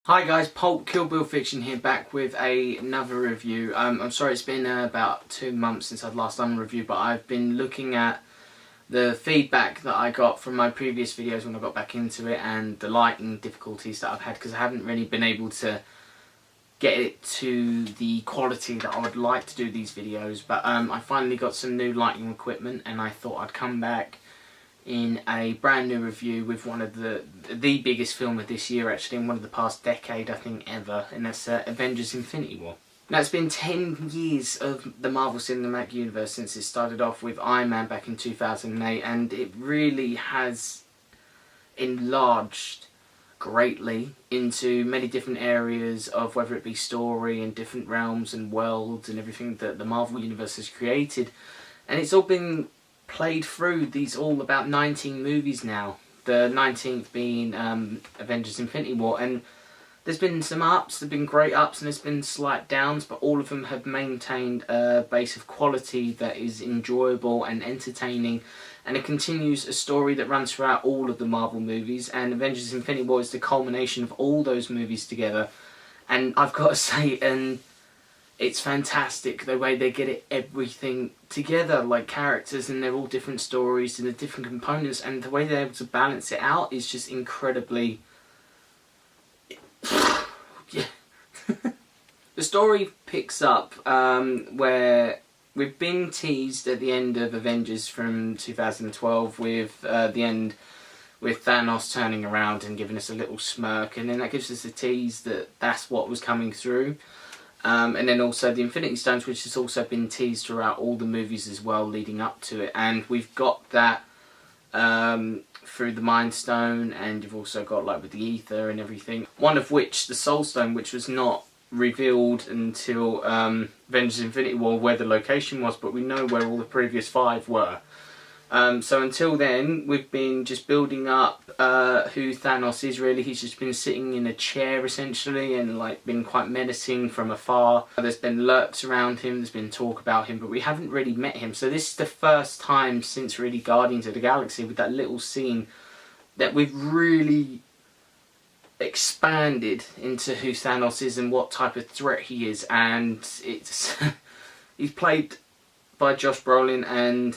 Hi guys, Pulp Kill Bill Fiction here, back with another review. I'm sorry it's been about 2 months since I've last done a review, but I've been looking at the feedback that I got from my previous videos when I got back into it and the lighting difficulties that I've had, because I haven't really been able to get it to the quality that I would like to do these videos. But I finally got some new lighting equipment and I thought I'd come back in a brand new review with one of the biggest film of this year, actually, in one of the past decade, I think, ever, and that's Avengers Infinity War. Now, it's been 10 years of the Marvel Cinematic Universe since it started off with Iron Man back in 2008, and it really has enlarged greatly into many different areas of whether it be story and different realms and worlds and everything that the Marvel Universe has created. And it's all been played through these all about 19 movies now, the 19th being Avengers Infinity War, and there's been some ups, there's been great ups and there's been slight downs, but all of them have maintained a base of quality that is enjoyable and entertaining, and it continues a story that runs throughout all of the Marvel movies, and Avengers Infinity War is the culmination of all those movies together. And I've got to say, it's fantastic the way they get everything together, like characters, and they're all different stories and the different components, and the way they're able to balance it out is just incredibly... yeah. The story picks up where we've been teased at the end of Avengers from 2012 with the end with Thanos turning around and giving us a little smirk, and then that gives us a tease that that's what was coming through. And then also the Infinity Stones, which has also been teased throughout all the movies as well leading up to it. And we've got that through the Mind Stone, and you've also got like with the Ether and everything. One of which, the Soul Stone, which was not revealed until Avengers Infinity War where the location was, but we know where all the previous 5 were. So until then, we've been just building up who Thanos is really. He's just been sitting in a chair essentially and like been quite menacing from afar. There's been lurks around him, there's been talk about him, but we haven't really met him. So this is the first time since really Guardians of the Galaxy, with that little scene, that we've really expanded into who Thanos is and what type of threat he is. And it's he's played by Josh Brolin, and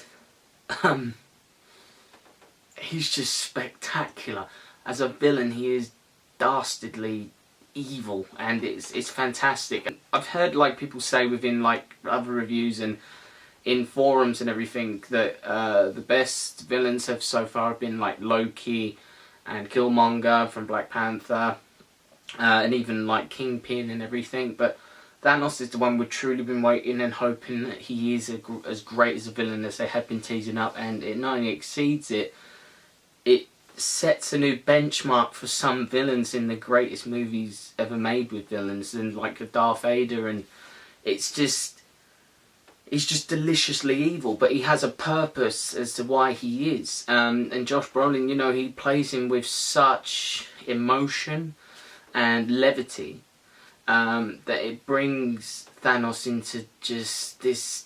he's just spectacular. As a villain, he is dastardly evil, and it's fantastic. I've heard like people say within like other reviews and in forums and everything that the best villains have so far been like Loki and Killmonger from Black Panther, and even like Kingpin and everything, but Thanos is the one we've truly been waiting and hoping that he is as great as a villain as they have been teasing up, and it not only exceeds it, it sets a new benchmark for some villains in the greatest movies ever made with villains, and like Darth Vader, and he's just deliciously evil, but he has a purpose as to why he is. And Josh Brolin, you know, he plays him with such emotion and levity, that it brings Thanos into just this...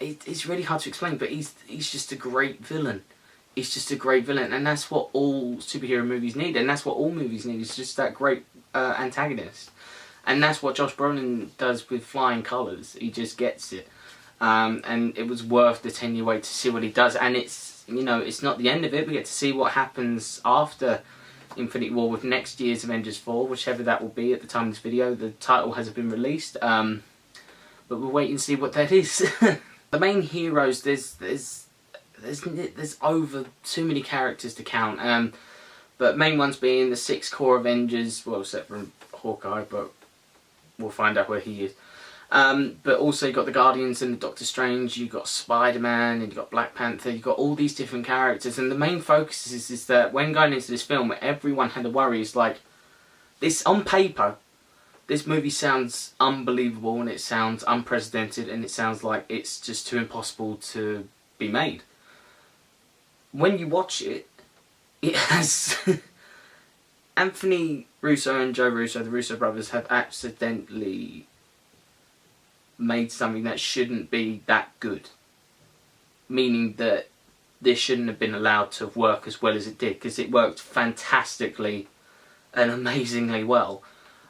It's really hard to explain, but he's just a great villain. He's just a great villain, and that's what all superhero movies need, and that's what all movies need, is just that great antagonist. And that's what Josh Brolin does with flying colours. He just gets it. And it was worth the 10-year wait to see what he does, and it's, you know, it's not the end of it. We get to see what happens after Infinity War with next year's Avengers 4, whichever that will be at the time of this video. The title hasn't been released, but we'll wait and see what that is. The main heroes, there's over too many characters to count, but main ones being the 6 core Avengers, well, except for Hawkeye, but we'll find out where he is. But also you've got the Guardians and the Doctor Strange, you've got Spider-Man, and you've got Black Panther, you've got all these different characters, and the main focus is that when going into this film, everyone had a worry, is like, this, on paper, this movie sounds unbelievable, and it sounds unprecedented, and it sounds like it's just too impossible to be made. When you watch it, it has... Anthony Russo and Joe Russo, the Russo brothers, have accidentally made something that shouldn't be that good. Meaning that this shouldn't have been allowed to work as well as it did, because it worked fantastically and amazingly well.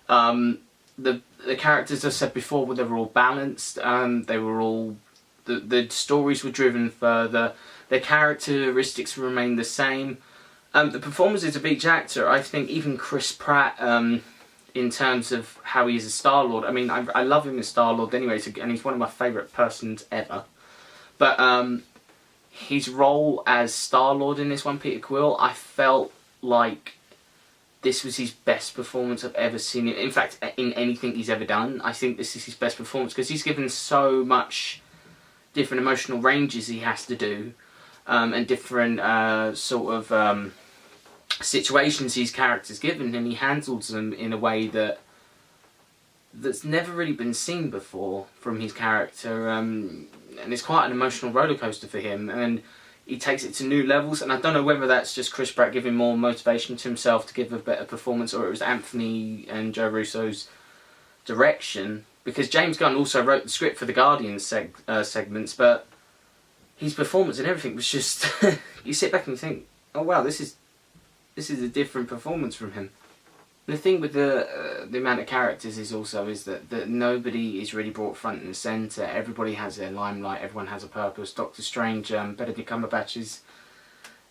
The characters, as I said before, they were all balanced. They were all the stories were driven further. Their characteristics remained the same. The performances of each actor, I think, even Chris Pratt, in terms of how he is a Star-Lord. I mean, I love him as Star-Lord anyway, and he's one of my favourite persons ever. But his role as Star-Lord in this one, Peter Quill, I felt like this was his best performance I've ever seen. In fact, in anything he's ever done, I think this is his best performance, because he's given so much different emotional ranges he has to do, and different sort of situations these characters given, and he handles them in a way that's never really been seen before from his character, and it's quite an emotional roller coaster for him, and he takes it to new levels. And I don't know whether that's just Chris Pratt giving more motivation to himself to give a better performance, or it was Anthony and Joe Russo's direction, because James Gunn also wrote the script for the Guardians segments, but his performance and everything was just you sit back and you think, oh wow, this is a different performance from him. The thing with the amount of characters is that nobody is really brought front and centre. Everybody has their limelight, everyone has a purpose. Doctor Strange, Benedict Cumberbatch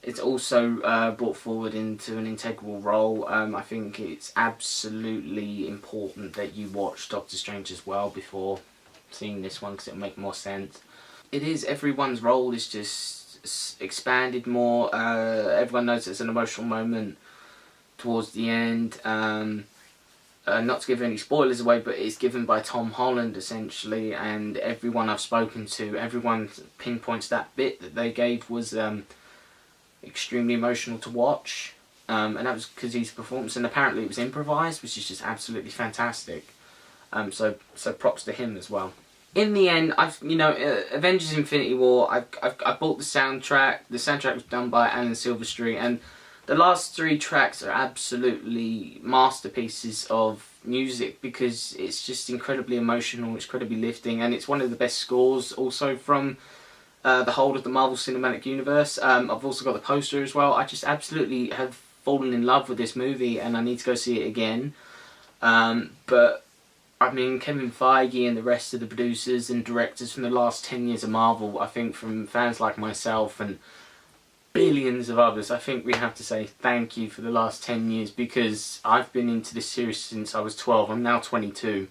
it's also brought forward into an integral role. I think it's absolutely important that you watch Doctor Strange as well before seeing this one, because it'll make more sense. It is, everyone's role is just expanded more. Everyone knows it's an emotional moment towards the end. Not to give any spoilers away, but it's given by Tom Holland essentially, and everyone I've spoken to, everyone pinpoints that bit that they gave was extremely emotional to watch, and that was because his performance, and apparently it was improvised, which is just absolutely fantastic. So props to him as well. In the end, Avengers Infinity War, I bought the soundtrack. The soundtrack was done by Alan Silverstreet, and the last 3 tracks are absolutely masterpieces of music, because it's just incredibly emotional, it's incredibly lifting, and it's one of the best scores also from the whole of the Marvel Cinematic Universe. I've also got the poster as well. I just absolutely have fallen in love with this movie, and I need to go see it again. But I mean, Kevin Feige and the rest of the producers and directors from the last 10 years of Marvel, I think from fans like myself and billions of others, I think we have to say thank you for the last 10 years, because I've been into this series since I was 12. I'm now 22.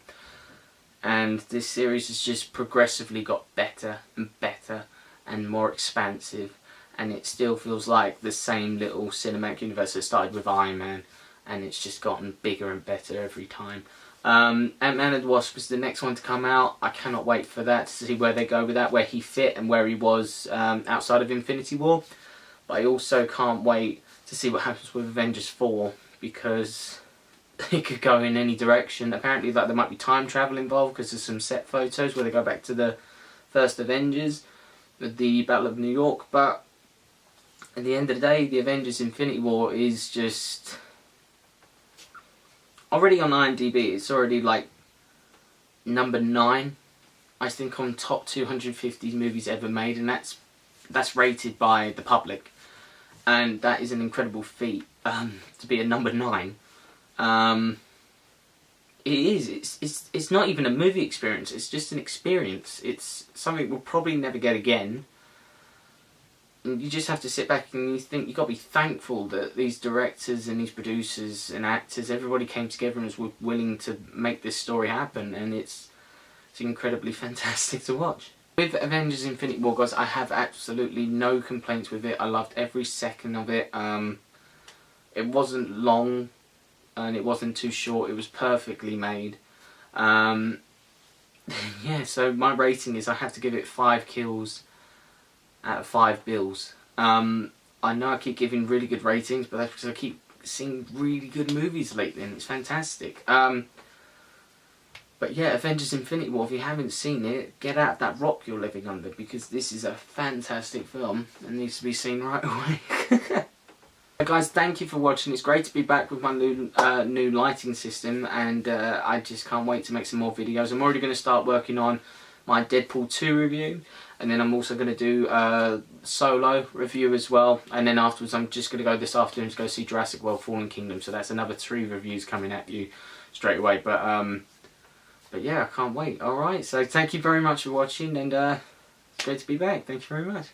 And this series has just progressively got better and better and more expansive, and it still feels like the same little cinematic universe that started with Iron Man, and it's just gotten bigger and better every time. Ant-Man and the Wasp is the next one to come out. I cannot wait for that, to see where they go with that, where he fit and where he was outside of Infinity War. But I also can't wait to see what happens with Avengers 4, because it could go in any direction. Apparently there might be time travel involved, because there's some set photos where they go back to the first Avengers with the Battle of New York. But at the end of the day, the Avengers Infinity War is just already on IMDb. It's already like number 9, I think, on top 250 movies ever made, and that's rated by the public, and that is an incredible feat, to be a number 9. It is. It's not even a movie experience. It's just an experience. It's something we'll probably never get again. And you just have to sit back and you think you've got to be thankful that these directors and these producers and actors, everybody came together and was willing to make this story happen. And it's incredibly fantastic to watch. With Avengers Infinity War, guys, I have absolutely no complaints with it. I loved every second of it. It wasn't long, and it wasn't too short. It was perfectly made. Yeah, so my rating is I have to give it 5 kills out of 5 bills. I know I keep giving really good ratings, but that's because I keep seeing really good movies lately, and it's fantastic. But yeah, Avengers Infinity War, if you haven't seen it, get out of that rock you're living under, because this is a fantastic film and needs to be seen right away. Guys, thank you for watching. It's great to be back with my new lighting system, and I just can't wait to make some more videos. I'm already going to start working on my Deadpool 2 review, and then I'm also going to do a solo review as well, and then afterwards I'm just going to go this afternoon to go see Jurassic World Fallen Kingdom, so that's another 3 reviews coming at you straight away. But yeah, I can't wait. Alright, so thank you very much for watching, and it's great to be back. Thank you very much.